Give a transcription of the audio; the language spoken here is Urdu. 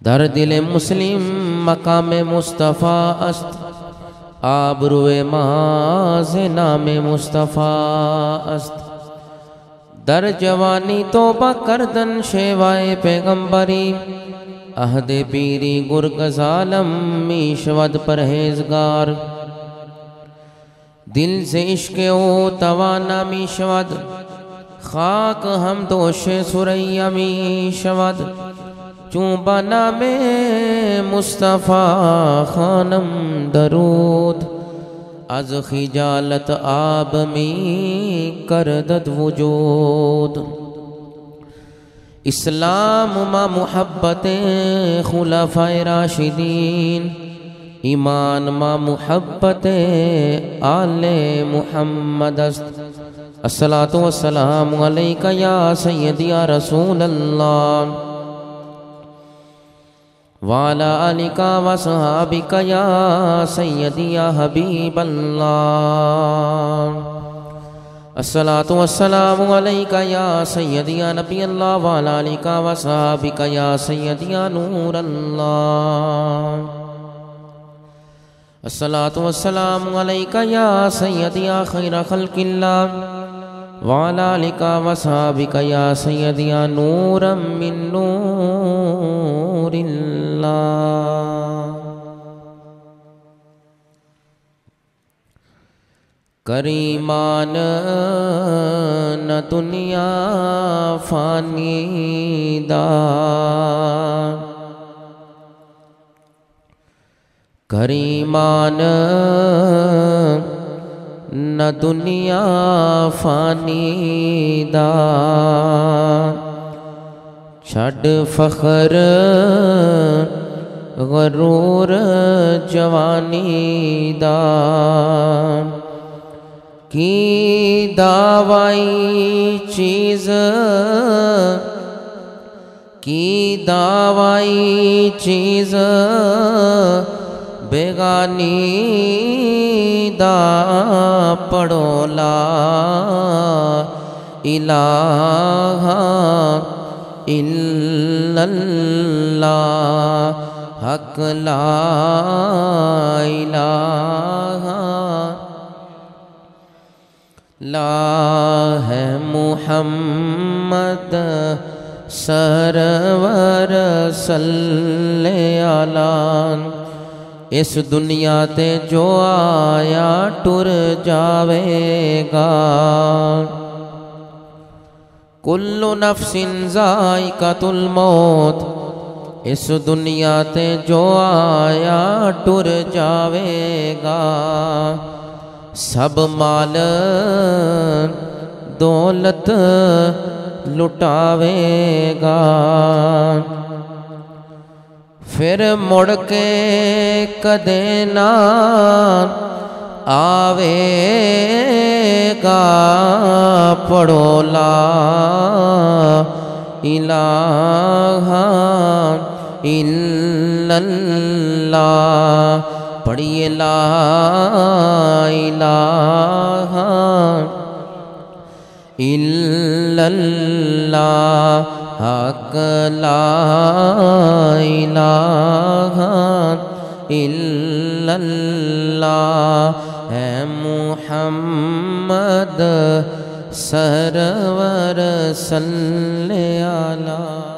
در دل مسلم مقام مصطفیٰ است، آبروی ماز نام مصطفیٰ است. در جوانی توبہ کردن شیوائے پیغمبری، عہد پیری گرگ ظالم می شود پرہیزگار. دل سے عشق او توانا می شود، خاک ہم دوش سریا می شود. چون بنام مصطفیٰ خانم درود، از خجالت آب می کردد وجود. اسلام ما محبت خلفائے راشدین، ایمان ما محبت آل محمد است. الصلاۃ والسلام علیک یا سیدی یا رسول اللہ، وعلی آلک وصحابک یا سیدی یا حبیب اللہ. الصلاۃ والسلام علیک یا سیدی یا نبی اللہ، وعلی آلک وصحابک یا سیدی یا نور اللہ. الصلاۃ والسلام علیک یا سیدی یا خیر خلق اللہ، وعلی آلک وصحابک یا سیدی یا نورا من نور اللہ. کریمان نہ دنیا فانی دا، کریمان نہ دنیا فانی دا. چھڈ فخر غرور جوانی دا، کی دعوائی چیز، کی دعوائی چیز بیگانی دا. پڑھو لا الہ الا اللہ، حق لا الہ لا ہے محمد سرور صلی علی. اس دنیا تے جو آیا ٹر جاوے گا، کل نفس ذائقۃ الموت. اس دنیا تے جو آیا ٹر جاوے گا، سب مال دولت لٹاوے گا. پھر مڑ کے کدے نہ آوے گا. پڑھو لا الہ الا اللہ، پڑھیے لا الہ الا اللہ، حق لا الہ الا اللہ ہے محمد سرور صلی علی.